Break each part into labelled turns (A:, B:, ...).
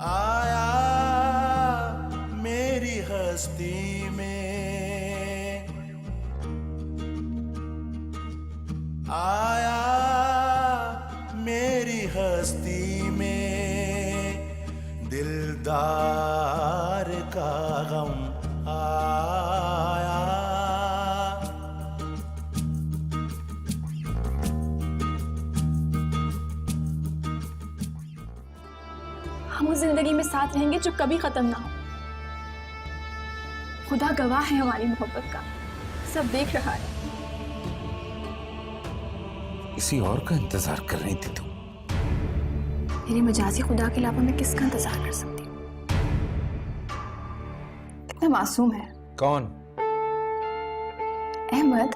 A: आया मेरी हस्ती में, आया मेरी हस्ती में, दिलदार का गम आया।
B: हम उस जिंदगी में साथ रहेंगे जो कभी खत्म ना हो। खुदा गवाह है हमारी मोहब्बत का, सब देख रहा है।
C: किसी और का इंतजार कर रही थी तुम?
B: मेरे मजाजी खुदा के अलावा मैं किसका इंतजार कर सकती हूँ? कितना मासूम है।
C: कौन?
B: अहमद।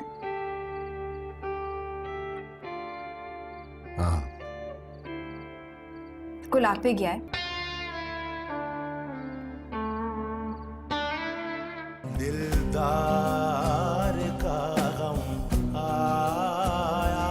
C: हाँ,
B: गुलाब पे गया है।
A: दिलदार का गम आया।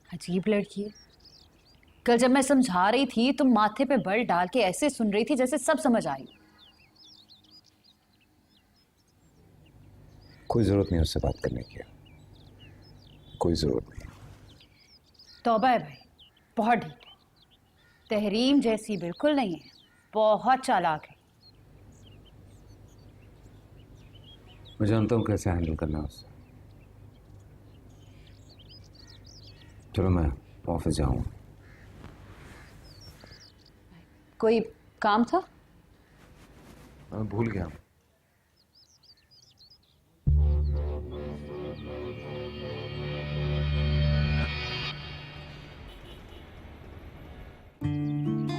D: अजीब लड़की है। कल जब मैं समझा रही थी तुम माथे पे बल डाल के ऐसे सुन रही थी जैसे सब समझ आई।
C: कोई जरूरत नहीं उससे बात करने की, कोई जरूरत नहीं।
D: तौबा है भाई, बहुत ढीठ है। तहरीम जैसी बिल्कुल नहीं है, बहुत चालाक है।
C: मैं जानता हूँ कैसे हैंडल करना है उससे। चलो मैं ऑफिस जाऊँगा।
D: कोई काम था?
C: मैं भूल गया।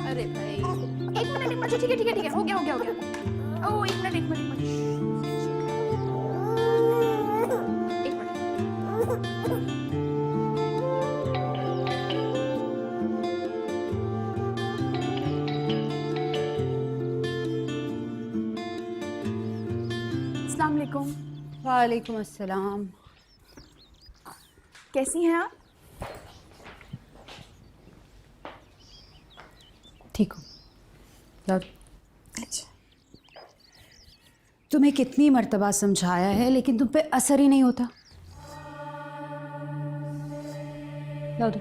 B: अरे भाई, एक मिनट, अच्छा ठीक है, हो गया। ओ एक मिनट, एक मिनट। अस्सलाम वालेकुम।
D: वालेकुम अस्सलाम।
B: कैसी हैं आप?
D: ठीक हूँ।
B: अच्छा,
D: तुम्हें कितनी मर्तबा समझाया है लेकिन तुम पे असर ही नहीं होता। लाओ दो।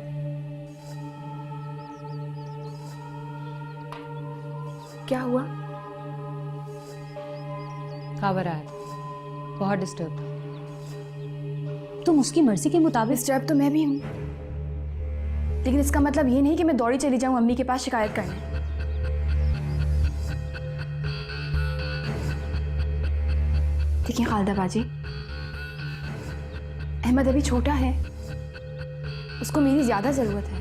B: क्या हुआ?
D: खबर आया, बहुत डिस्टर्ब। तुम उसकी मर्जी के मुताबिक।
B: डिस्टर्ब तो मैं भी हूँ, लेकिन इसका मतलब ये नहीं कि मैं दौड़ी चली जाऊँ अम्मी के पास शिकायत करने। देखिए खालदा बाजी, अहमद अभी छोटा है, उसको मेरी ज्यादा जरूरत है।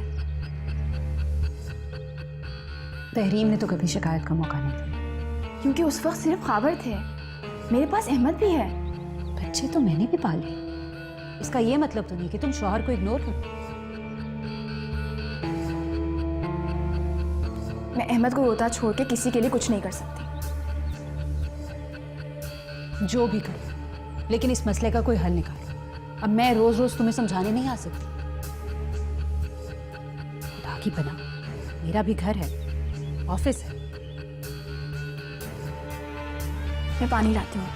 D: तहरीम ने तो कभी शिकायत का मौका नहीं दिया।
B: क्योंकि उस वक्त सिर्फ खाबर थे, मेरे पास अहमद भी है।
D: बच्चे तो मैंने भी पाले, इसका ये मतलब तो नहीं कि तुम शौहर को इग्नोर करो।
B: मैं अहमद को रोता छोड़ के किसी के लिए कुछ नहीं कर सकती।
D: जो भी करो, लेकिन इस मसले का कोई हल निकालो। अब मैं रोज रोज तुम्हें समझाने नहीं आ सकती। खुदा की पनाह, मेरा भी घर है, ऑफिस है।
B: मैं पानी लाती हूँ।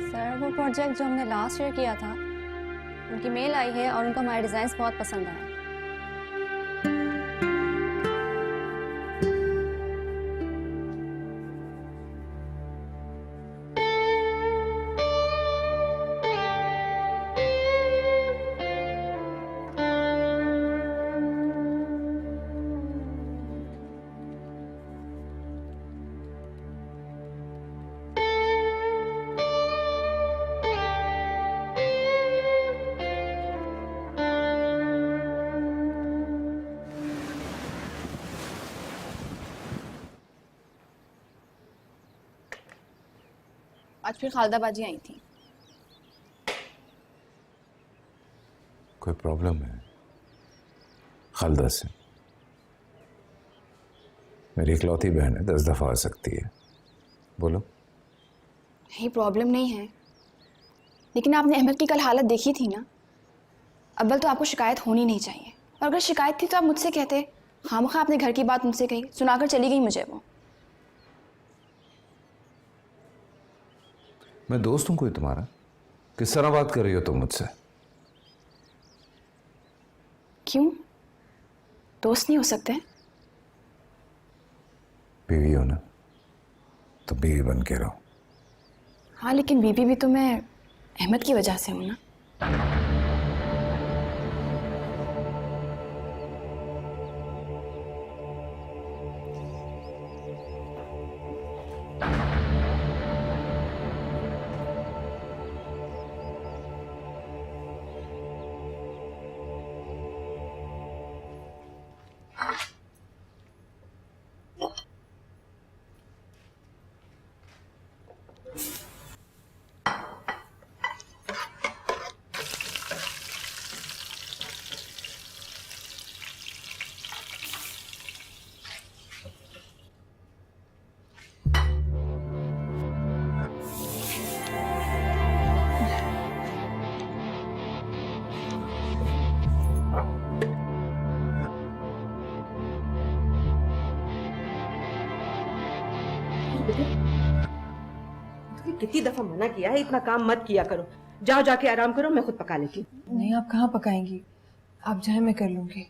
E: सर वो प्रोजेक्ट जो हमने लास्ट ईयर किया था, उनकी मेल आई है और उनको हमारे डिज़ाइंस बहुत पसंद आए।
B: आज फिर खालदा बाजी आई थी।
C: कोई प्रॉब्लम है खालदा से? मेरी इकलौती बहन है, 10 दफा आ सकती है। बोलो।
B: नहीं, प्रॉब्लम नहीं है, लेकिन आपने अहमद की कल हालत देखी थी ना। अव्वल तो आपको शिकायत होनी नहीं चाहिए, और अगर शिकायत थी तो आप मुझसे कहते। खामखा आपने घर की बात मुझसे कही, सुनाकर चली गई मुझे वो।
C: मैं दोस्त हूं कोई तुम्हारा? किस तरह बात कर रही हो तुम मुझसे?
B: क्यों दोस्त नहीं हो सकते?
C: बीवी हो ना, तो बीवी बन के रहो।
B: हाँ, लेकिन बीबी भी तो मैं अहमद की वजह से हूं ना।
F: तुम्हें कितनी दफा मना किया है, इतना काम मत किया करो। जाओ जाके आराम करो, मैं खुद पका लेती हूँ।
G: नहीं, आप कहाँ पकाएंगी? आप जाए, मैं कर लूंगी।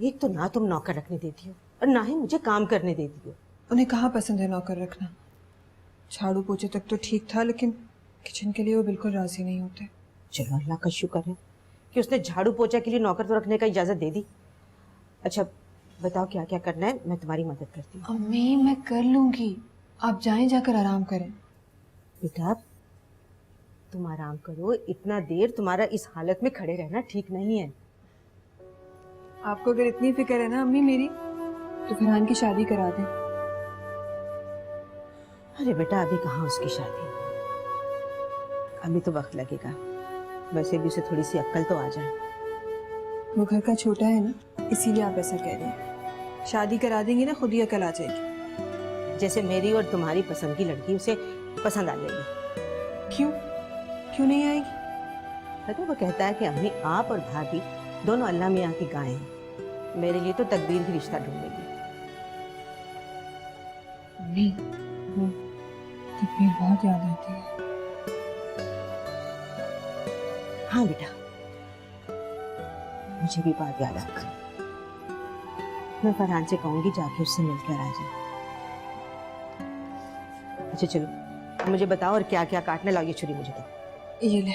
F: एक तो ना तुम नौकर रखने देती हो और ना ही मुझे काम करने देती हो।
G: उन्हें कहाँ पसंद है नौकर रखना? झाड़ू पोछे तक तो ठीक था, लेकिन किचन के लिए वो बिल्कुल राजी नहीं होते।
F: चलो अल्लाह का शुक्र है कि उसने झाड़ू पोछा के लिए नौकर तो रखने का इजाजत दे दी। अच्छा बताओ क्या क्या करना है, मैं तुम्हारी मदद करती हूँ।
G: अम्मी मैं कर लूंगी, आप जाएं, जाकर आराम करें।
F: बेटा तुम आराम करो, इतना देर तुम्हारा इस हालत में खड़े रहना ठीक नहीं है।
G: आपको अगर इतनी फिक्र है ना अम्मी मेरी, तो फरहान की शादी करा दें।
F: अरे बेटा अभी कहाँ उसकी शादी, अभी तो वक्त लगेगा। वैसे भी उसे थोड़ी सी अक्ल तो आ जाए।
G: वो घर का छोटा है ना, इसीलिए आप ऐसा कह रही हैं। शादी करा देंगी ना, खुद ही अकल आ जाएगी।
F: जैसे मेरी और तुम्हारी पसंद की लड़की उसे पसंद आ जाएगी।
G: क्यों क्यों नहीं आएगी?
F: पता वो कहता है कि अम्मी आप और भाभी दोनों अल्लाह मियाँ की गायें हैं, मेरे लिए तो तकदीर ही रिश्ता ढूंढेगी।
G: अम्मी तकदीर बहुत याद आती है।
F: हाँ बेटा मुझे भी बात याद आती है। मैं फरहान से कहूंगी जाके उससे मिलकर आ जाए। अच्छा चलो मुझे बताओ और क्या क्या काटने लगी छुरी मुझे तो।
G: ये ले।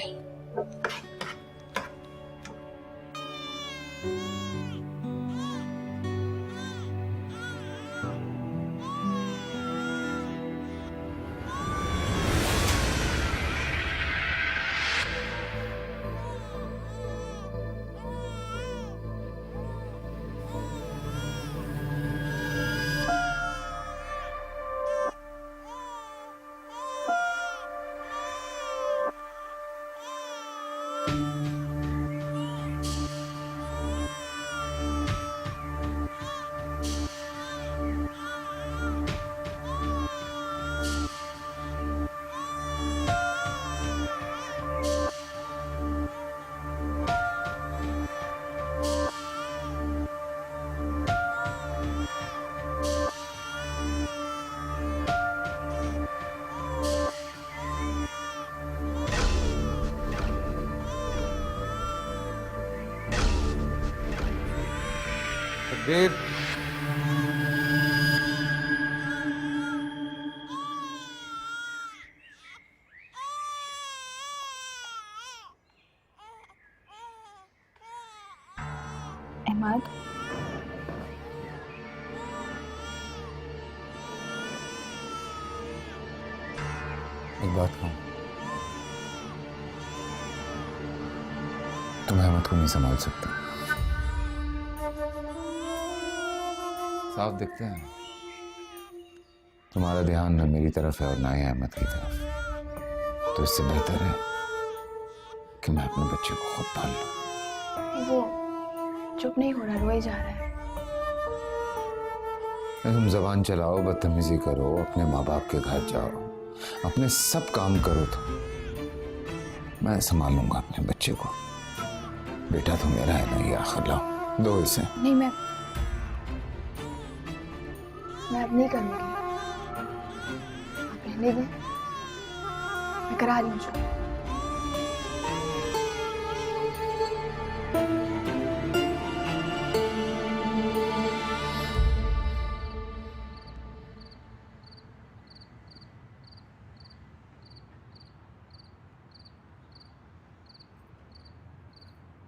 C: देव
B: अहमद
C: एक बात कहूं, तुम अहमद को नहीं संभाल सकते। साफ दिखते हैं तुम्हारा ध्यान न मेरी तरफ है और ना ही अहमद की तरफ। तो इससे बेहतर है कि मैं अपने बच्चे को खुद पाल लूं।
B: वो चुप नहीं हो रहा, रोए जा रहा है।
C: तुम जबान चलाओ, बदतमीजी करो, अपने माँ बाप के घर जाओ, अपने सब काम करो, तो मैं संभाल लूंगा अपने बच्चे को। बेटा तो मेरा है ना, ये आखिर लाओ दो इसे।
B: नहीं मैं अब नहीं करूंगी, आप रहने दें, मैं करा रही हूँ।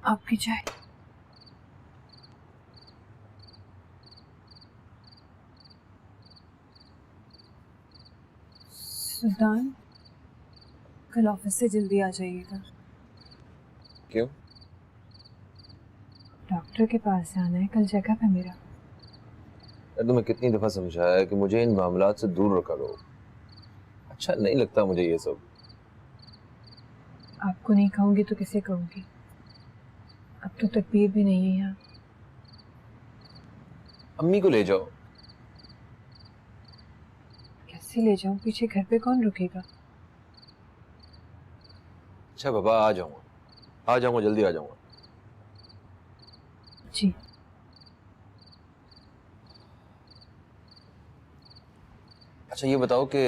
G: आपकी चाय। सुल्तान कल ऑफिस से जल्दी आ जाइएगा।
C: क्यों?
G: डॉक्टर के पास जाना है, कल चेकअप है मेरा।
H: तुम्हें कितनी दफा समझाया है कि मुझे इन मामलात से दूर रखा करो। अच्छा नहीं लगता मुझे ये सब।
G: आपको नहीं कहूंगी तो किसे कहूंगी? अब तो तकबीर भी नहीं है यहाँ।
H: अम्मी को ले जाओ।
G: कैसे ले जाऊं? पीछे घर पे कौन रुकेगा?
H: अच्छा बाबा आ जाऊंगा जल्दी आ जाऊंगा।
G: जी।
H: अच्छा ये बताओ कि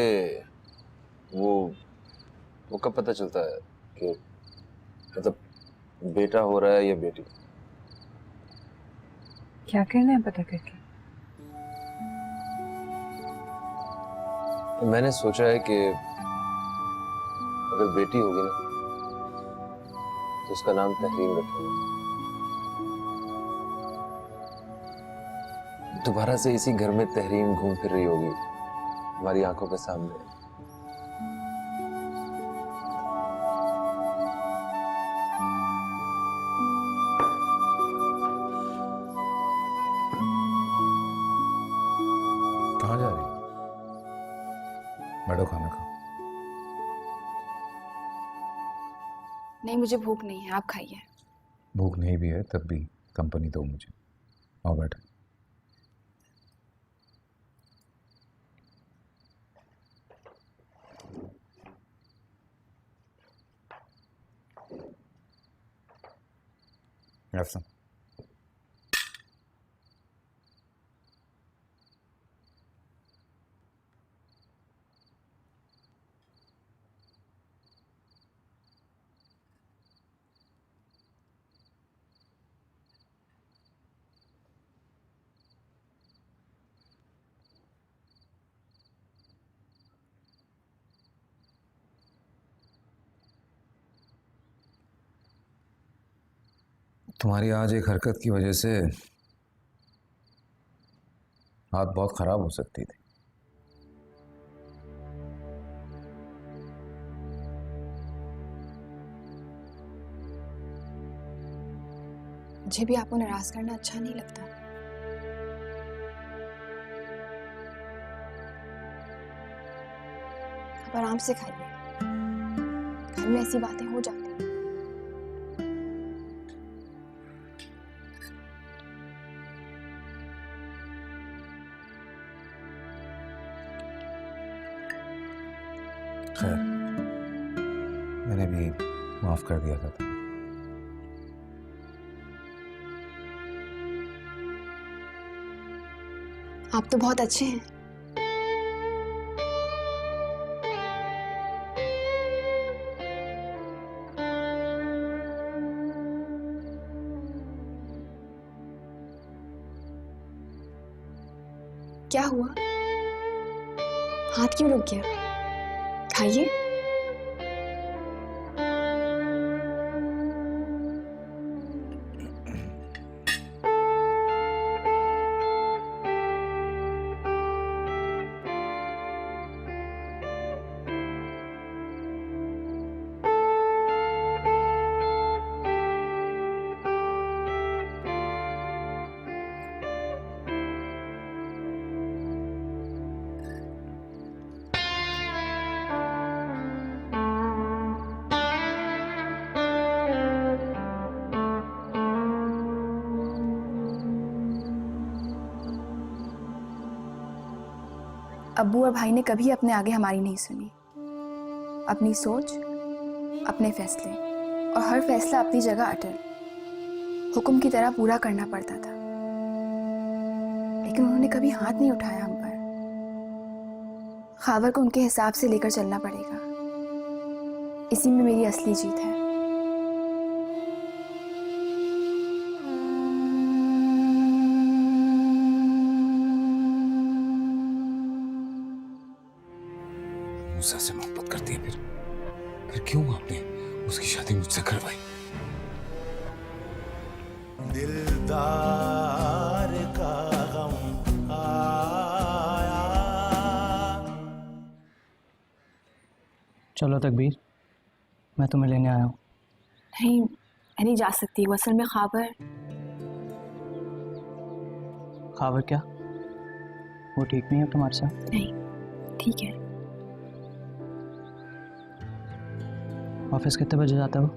H: वो कब पता चलता है कि मतलब बेटा हो रहा है या बेटी?
G: क्या कहना है पता करके?
H: मैंने सोचा है कि अगर बेटी होगी ना तो उसका नाम तहरीम रखेंगे। दोबारा से इसी घर में तहरीम घूम फिर रही होगी हमारी आंखों के सामने।
C: कहाँ जा रही? बैठो खाना खाओ।
B: नहीं, मुझे भूख नहीं है, आप खाइए।
C: भूख नहीं भी है तब भी कंपनी दो मुझे। आओ बैठो। Have some. तुम्हारी आज एक हरकत की वजह से हाथ बहुत खराब हो सकती थी।
B: मुझे भी आपको नाराज करना अच्छा नहीं लगता। आप आराम से खाइए, घर में ऐसी बातें हो जाती हैं।
C: खैर, मैंने भी माफ कर दिया था तुम्हें।
B: आप तो बहुत अच्छे हैं। क्या हुआ? हाथ क्यों रुक गया? खाइए। अब्बू और भाई ने कभी अपने आगे हमारी नहीं सुनी। अपनी सोच, अपने फैसले, और हर फैसला अपनी जगह अटल, हुक्म की तरह पूरा करना पड़ता था। लेकिन उन्होंने कभी हाथ नहीं उठाया हम पर। खावर को उनके हिसाब से लेकर चलना पड़ेगा। इसी में मेरी असली जीत है।
C: मूसा से मोहब्बत करती है, फिर क्यों आपने उसकी शादी मुझसे करवाई?
A: दिलदार का गम आया।
I: चलो तकबीर, मैं तुम्हें लेने आया हूँ।
B: नहीं, मैं नहीं जा सकती। वो असल में खावर
I: क्या वो ठीक नहीं है तुम्हारे साथ?
B: नहीं, ठीक है।
I: ऑफिस कितने बजे जाता हो?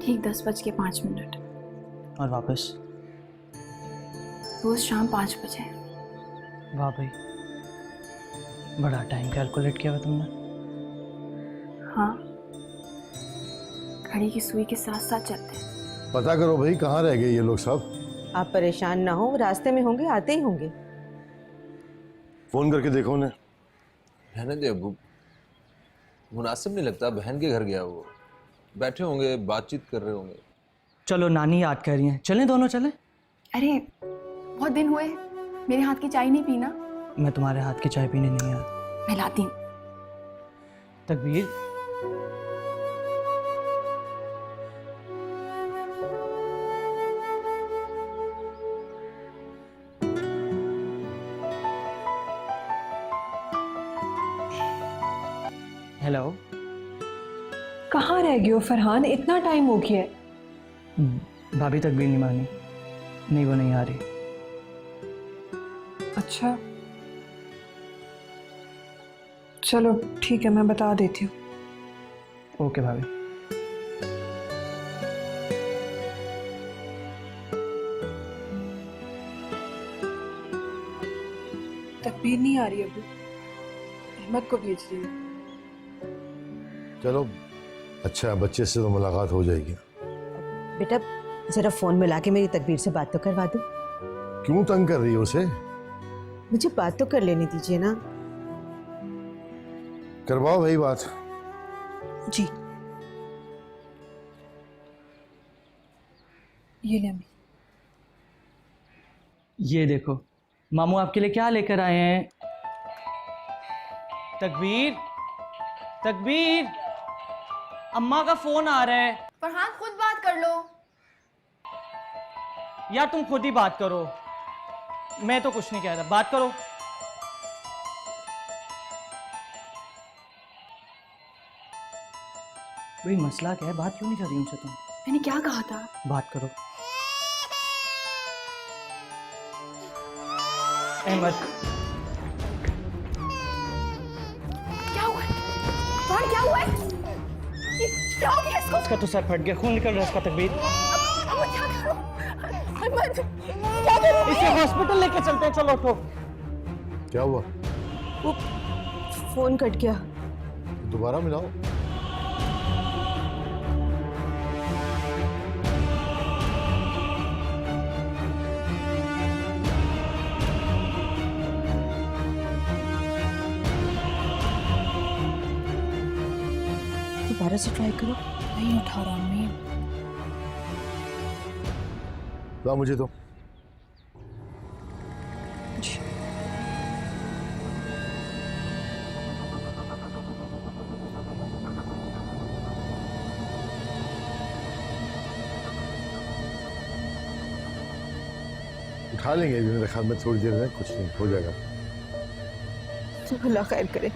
B: ठीक 10:05।
I: और वापस?
B: रोज शाम 5 बजे।
I: वाह भाई, बड़ा टाइम कैलकुलेट किया हुआ तुमने।
B: हाँ, घड़ी की सुई के साथ साथ चलते हैं।
J: पता करो भाई, कहाँ रह गए ये लोग सब?
F: आप परेशान ना हो, रास्ते में होंगे, आते ही होंगे।
J: फोन करके देखो उन्हें।
H: रहने दे अबू, मुनासिब नहीं लगता। बहन के घर गया वो, बैठे होंगे, बातचीत कर रहे होंगे।
I: चलो नानी याद कर रही हैं, चलें दोनों चलें।
B: अरे बहुत दिन हुए, मेरे हाथ की चाय नहीं पीना?
I: मैं तुम्हारे हाथ की चाय पीने नहीं आया।
B: मैं लाती हूँ।
I: तकबीर, हेलो।
G: कहाँ रह गए हो फरहान? इतना टाइम हो गया है।
I: भाभी तकबीर नहीं मानी, नहीं वो नहीं आ रही।
G: अच्छा चलो ठीक है, मैं बता देती हूँ।
I: ओके भाभी।
G: तकबीर नहीं आ रही अभी, अहमद को भेज रही हूँ।
J: चलो अच्छा, बच्चे से तो मुलाकात हो जाएगी।
F: बेटा जरा फोन मिला के मेरी तकबीर से बात तो करवा दो।
J: क्यों तंग कर रही हो उसे?
F: मुझे बात तो कर लेने दीजिए ना।
J: करवाओ भाई बात।
G: जी ये ले अम्मी।
I: ये देखो मामू आपके लिए क्या लेकर आए हैं। तकबीर, तकबीर, अम्मा का फोन आ रहा है।
B: फरहान खुद बात कर लो।
I: यार तुम खुद ही बात करो, मैं तो कुछ नहीं कह रहा, बात करो। भाई मसला क्या है, बात क्यों नहीं कर रही उनसे तुम?
B: मैंने क्या कहा था?
I: बात करो। अहमद,
B: क्या हुआ है? फरहान क्या हुआ है? क्या हो गया इसको?
I: इसका तो सर फट गया, खून निकल रहा है इसका। तकबीर,
B: अब क्या करूं? अहमद क्या करूं?
I: इसे हॉस्पिटल लेके चलते हैं, चलो उठो।
J: क्या हुआ?
F: वो फोन कट गया।
J: दोबारा मिलाओ।
F: दोबारा से ट्राई करो।
B: नहीं उठा रहा मैं।
J: ला मुझे तो। उठा लेंगे अभी, मेरे ख्याल में थोड़ी देर में, कुछ नहीं हो जाएगा।
F: अल्लाह खैर करे,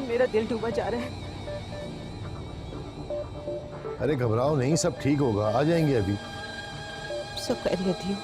F: मेरा दिल डूबा जा रहा है।
J: अरे घबराओ नहीं, सब ठीक होगा, आ जाएंगे अभी।
F: सब खैरियत ही हो।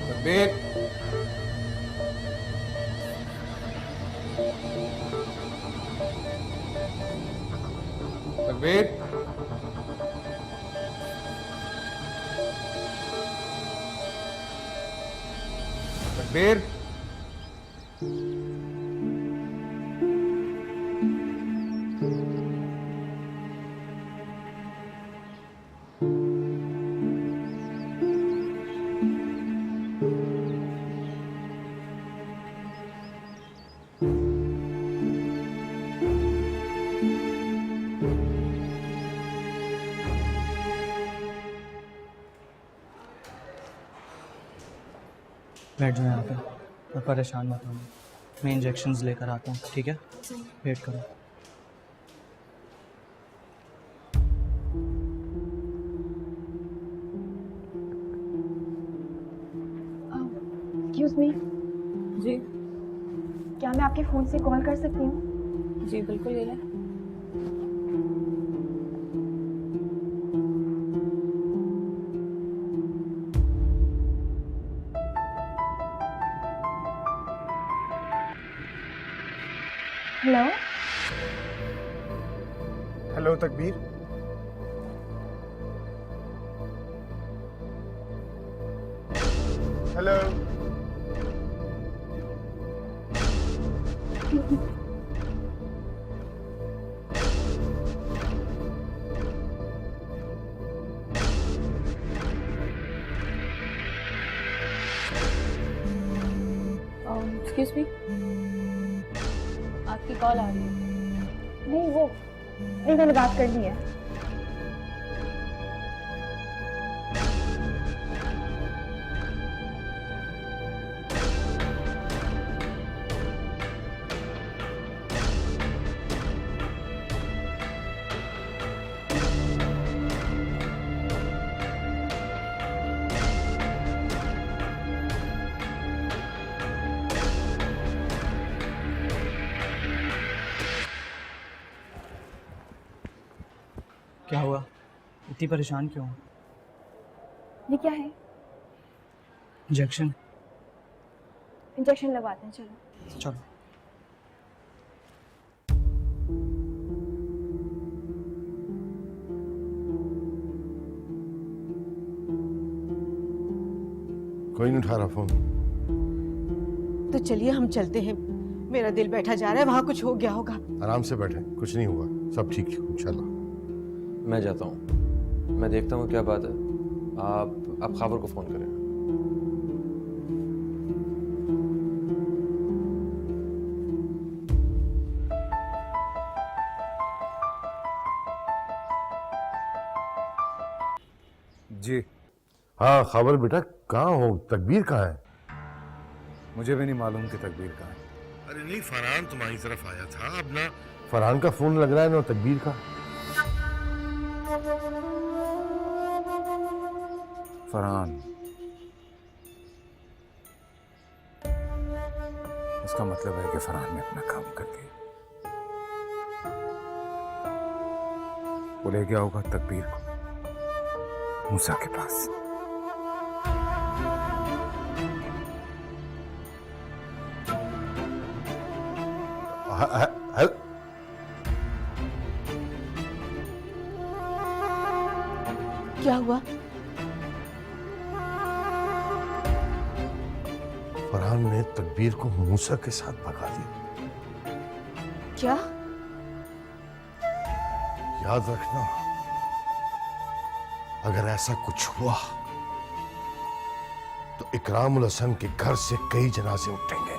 H: तकबीर, तकबीर, तकबीर।
I: बैठ जाओ यहाँ पे और परेशान मत होना, मैं इंजेक्शंस लेकर आता हूँ, ठीक है? वेट करो।
B: एक्सक्यूज मी,
G: जी
B: क्या मैं आपके फ़ोन से कॉल कर सकती हूँ?
G: जी बिल्कुल ले लें।
B: हेलो।
K: हेलो तकबीर, हेलो।
G: एक्सक्यूज मी, आपकी कॉल आ रही है।
B: नहीं, वो नहीं, मैंने बात कर ली है।
I: क्या हुआ? इतनी परेशान क्यों हो?
B: ये क्या है?
I: इंजेक्शन।
B: इंजेक्शन लगवाते हैं, चलो।
I: चलो।
J: कोई नहीं उठा रहा फोन।
F: तो चलिए हम चलते हैं, मेरा दिल बैठा जा रहा है, वहां कुछ हो गया होगा।
J: आराम से बैठे, कुछ नहीं हुआ, सब ठीक इंशाल्लाह।
H: मैं जाता हूँ, मैं देखता हूँ क्या बात है। आप खाबर को फ़ोन करें।
C: जी
J: हाँ खबर बेटा, कहाँ हो? तकबीर कहाँ है?
C: मुझे भी नहीं मालूम कि तकबीर कहाँ है।
J: अरे नहीं, फरहान तुम्हारी तरफ आया था, अब ना फरहान का फोन लग रहा है ना तकबीर का।
C: फरहान, इसका मतलब है कि फरहान ने अपना काम कर लिया। वो ले गया होगा तकबीर को मूसा के पास।
F: क्या हुआ?
J: फरहान ने तकबीर को मूसा के साथ भगा दिया।
F: क्या?
J: याद रखना, अगर ऐसा कुछ हुआ तो इकरामुल हसन के घर से कई जनाजे उठेंगे।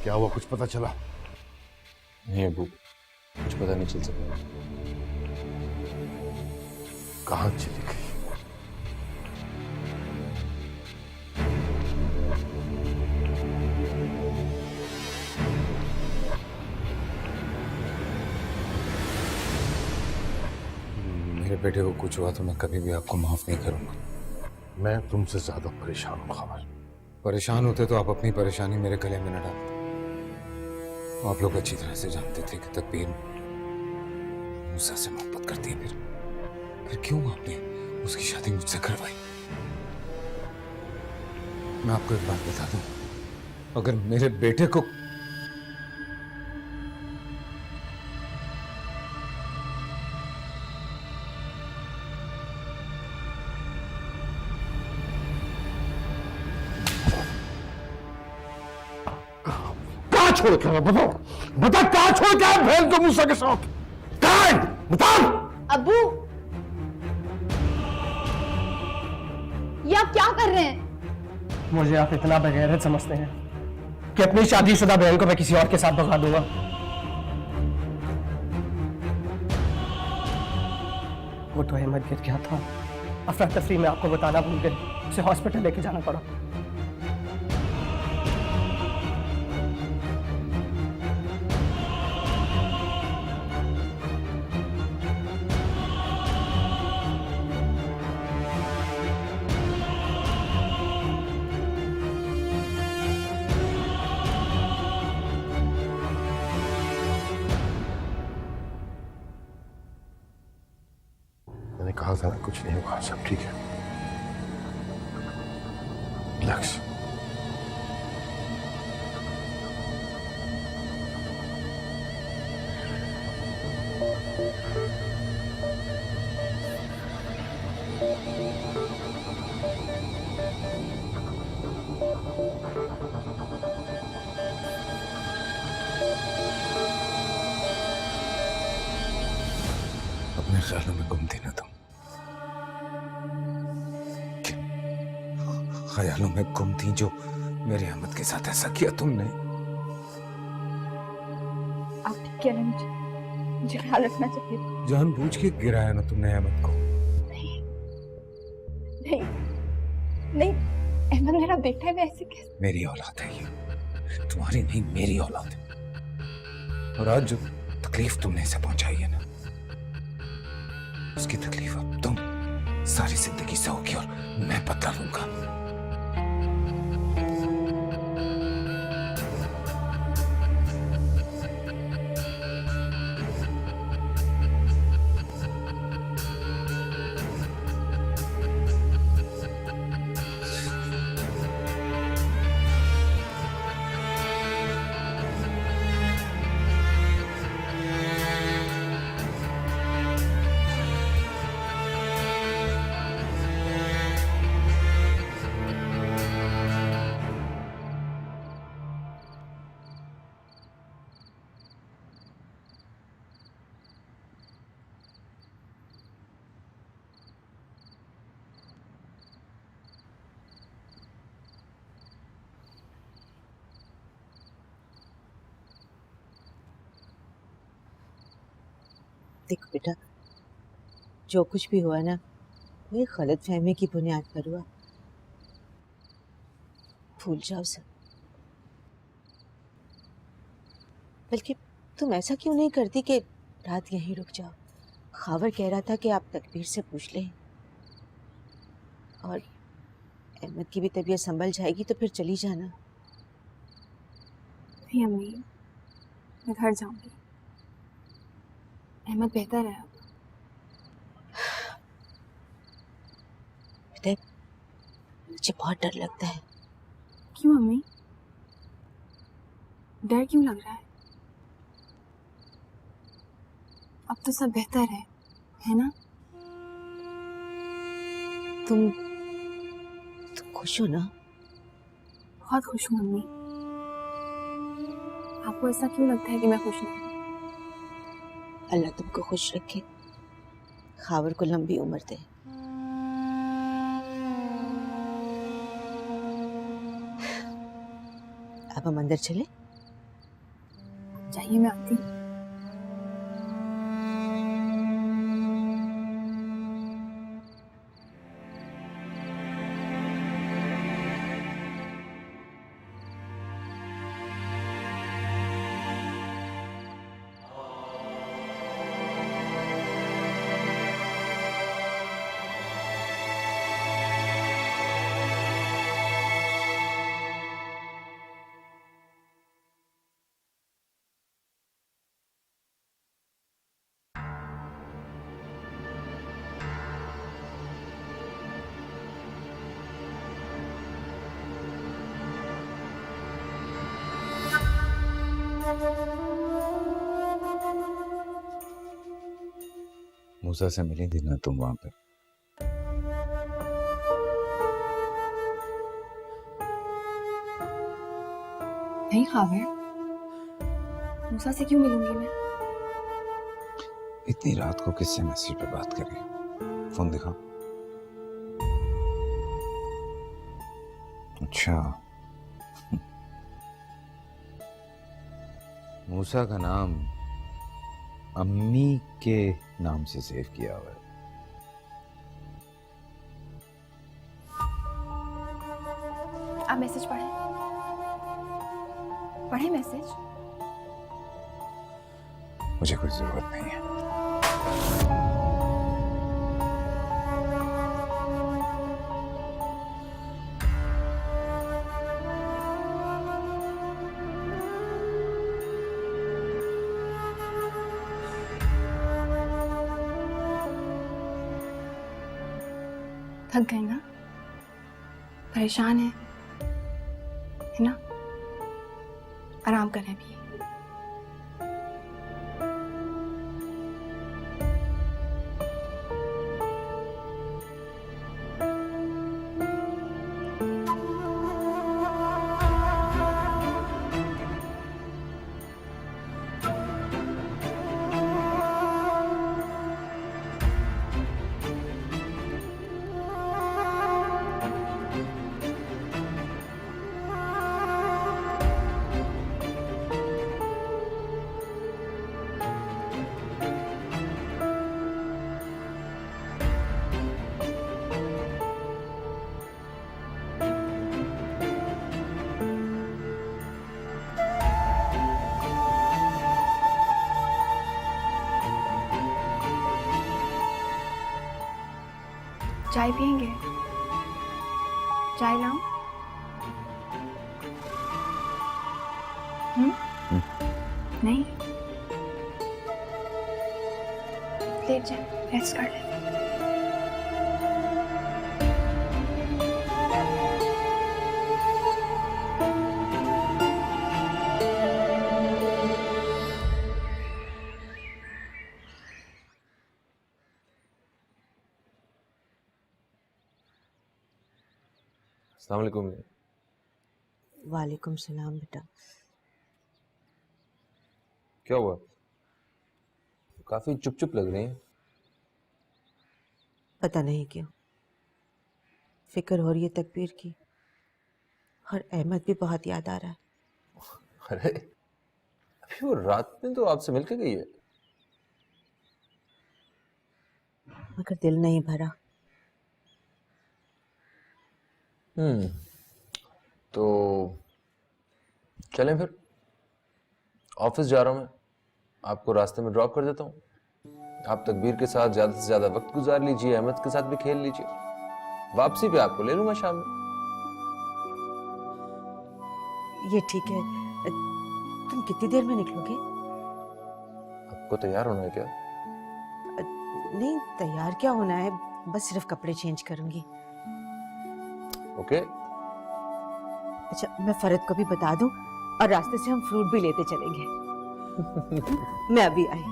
J: क्या हुआ, कुछ पता चला?
H: नहीं अबू, कुछ पता नहीं चल सका।
J: कहाँ चली गई?
C: मेरे बेटे को कुछ हुआ तो मैं कभी भी आपको माफ नहीं करूंगा।
J: मैं तुमसे ज्यादा परेशान हूं खबर।
C: परेशान होते तो आप अपनी परेशानी मेरे गले में न डालते। आप लोग अच्छी तरह से जानते थे कि तकबीर मूसा से मोहब्बत करती है। फिर क्यों आपने उसकी शादी मुझसे करवाई? मैं आपको एक बात बता दूं, अगर मेरे बेटे को
J: छोड़ के आया? बताओ, बता कहाँ छोड़ के आया बहन को मूसा के साथ? कहाँ है? बताओ।
B: अब्बू, ये आप क्या कर रहे हैं?
I: मुझे आप इतना बेगैरत समझते हैं कि अपनी शादीशुदा बहन को मैं किसी और के साथ भगा दूंगा? वो तो अहमद गिर गया था, अफरा तफरी में आपको बताना भूल गए, उसे हॉस्पिटल लेके जाना पड़ा।
J: मैंने कहा था ना कुछ नहीं हुआ, सब ठीक है। रिलैक्स।
C: अपने ख्यालों में गुम थी ना तुम, ख्यालों में गुम थी जो मेरे अहमद के साथ ऐसा किया तुमने।
B: आप ठीक कह रहे हैं, मुझे ख्याल रखना चाहिए।
C: जानबूझ के गिराया ना तुमने अहमद को।
B: नहीं नहीं, अहमद मेरा बेटा है, मैं ऐसे कैसे?
C: मेरी औलाद है ये, तुम्हारी नहीं मेरी औलाद है। और आज जो तकलीफ तुमने इसे पहुंचाई है ना, उसकी तकलीफ अब तुम सारी जिंदगी सहोगी और मैं बदला लूंगा।
F: देखो बेटा, जो कुछ भी हुआ ना, वो एक गलत फहमी की बुनियाद पर हुआ। भूल जाओ सब। बल्कि तुम ऐसा क्यों नहीं करती कि रात यहीं रुक जाओ? खावर कह रहा था कि आप तकबीर से पूछ लें, और अहमद की भी तबीयत संभल जाएगी तो फिर चली जाना।
B: नहीं अम्मी, मैं घर जाऊंगी। अहमद बेहतर है अब।
F: बेटा, मुझे बहुत डर लगता है।
B: क्यों अम्मी? डर क्यों लग रहा है? अब तो सब बेहतर है ना?
F: तुम खुश हो ना?
B: बहुत खुश हूँ अम्मी। आपको ऐसा क्यों लगता है कि मैं खुश नहीं?
F: अल्लाह तुमको खुश रखे, खावर को लंबी उम्र दे। अब हम अंदर चले?
B: चाहिए, मैं आती हूँ।
C: मूसा से मिली थी ना तुम वहां पे?
B: नहीं खावर, मूसा से क्यों मिलूंगी मैं?
C: इतनी रात को किससे मैसेज पे बात कर रही हो? फोन दिखाओ। अच्छा, मूसा का नाम अम्मी के नाम से सेव किया हुआ है।
B: आप मैसेज पढ़ें। पढ़ें मैसेज।
C: मुझे कोई जरूरत नहीं है।
B: थक गए ना? परेशान है ना? आराम करें अभी। चाय पियेंगे? चाय लाऊं? नहीं? लेट जाए, रेस्ट कर ले।
H: अस्सलाम वालेकुम।
F: वालेकुम सलाम बेटा।
H: क्या हुआ? काफी चुप चुप लग रही हैं।
F: पता नहीं क्यों फिक्र हो रही है तकबीर की, और अहमद भी बहुत याद आ रहा है।
H: अरे अभी वो रात में तो आपसे मिलके गई है।
F: मगर दिल नहीं भरा।
H: तो चलें फिर। ऑफिस जा रहा हूं मैं, आपको रास्ते में ड्रॉप कर देता हूँ। आप तकबीर के साथ ज्यादा से ज्यादा वक्त गुजार लीजिए, अहमद के साथ भी खेल लीजिए। वापसी पे आपको ले लूंगा शाम में।
F: ये ठीक है। तुम कितनी देर में निकलोगे?
H: आपको तैयार होना है क्या?
F: नहीं, तैयार क्या होना है, बस सिर्फ कपड़े चेंज करूंगी।
H: ओके।
F: अच्छा, मैं फरद को भी बता दूं, और रास्ते से हम फ्रूट भी लेते चलेंगे। मैं अभी आई।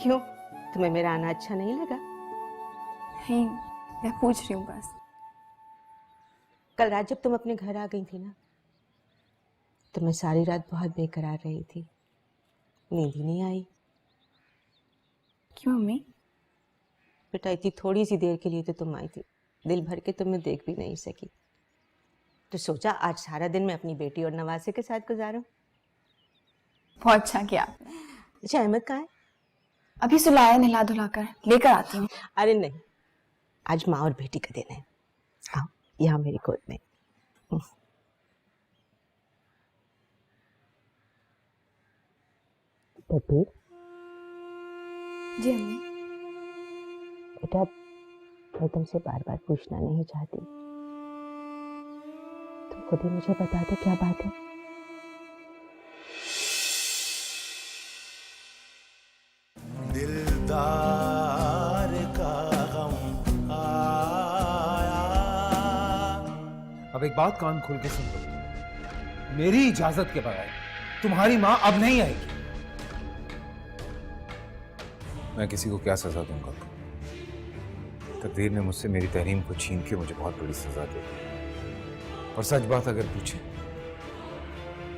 F: क्यों, तुम्हें मेरा आना अच्छा नहीं लगा?
B: नहीं, मैं पूछ रही हूँ बस।
F: कल रात जब तुम अपने घर आ गई थी ना, तो मैं सारी रात बहुत बेकरार रही थी, नींद ही नहीं आई।
B: क्यों मम्मी?
F: बेटा, इतनी थोड़ी सी देर के लिए तो तुम आई थी, दिल भर के तुम्हें देख भी नहीं सकी। तो सोचा आज सारा दिन मैं अपनी बेटी और नवासे के साथ गुजारूं।
B: बहुत अच्छा किया आपने।
F: अच्छा, अहमद कहाँ है?
B: अभी सुलाया, नहला धुलाकर लेकर आती हूँ।
F: अरे नहीं, आज माँ और बेटी का दिन है। आओ यहाँ मेरी गोद में। तकबीर।
B: जी अम्मी।
F: बेटा, मैं तुमसे बार बार पूछना नहीं चाहती, तुम खुद ही मुझे बता दो क्या बात है।
A: दिलदार का गम आया।
J: अब एक बात कान खोल के सुन लो, मेरी इजाजत के बगैर तुम्हारी माँ अब नहीं आएगी।
C: मैं किसी को क्या सजा दूंगा? तकदीर ने मुझसे मेरी तहरीम को छीन के मुझे बहुत बड़ी सजा दी। और सच बात अगर पूछे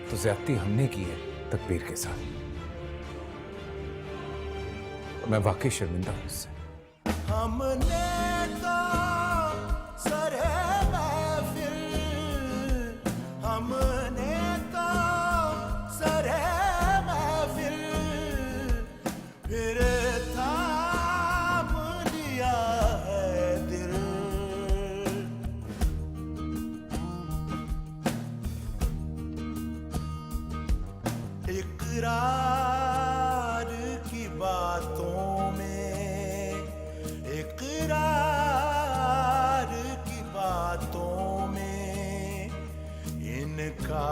C: तो ज्यादती हमने की है तकबीर के साथ। मैं वाकई शर्मिंदा हूं उससे।
A: हमने तो सरे महफिल, हमने तो सरे महफिल, फिर थाम लिया है दिल। इकरार की बातों में, इकरार की बातों में इनका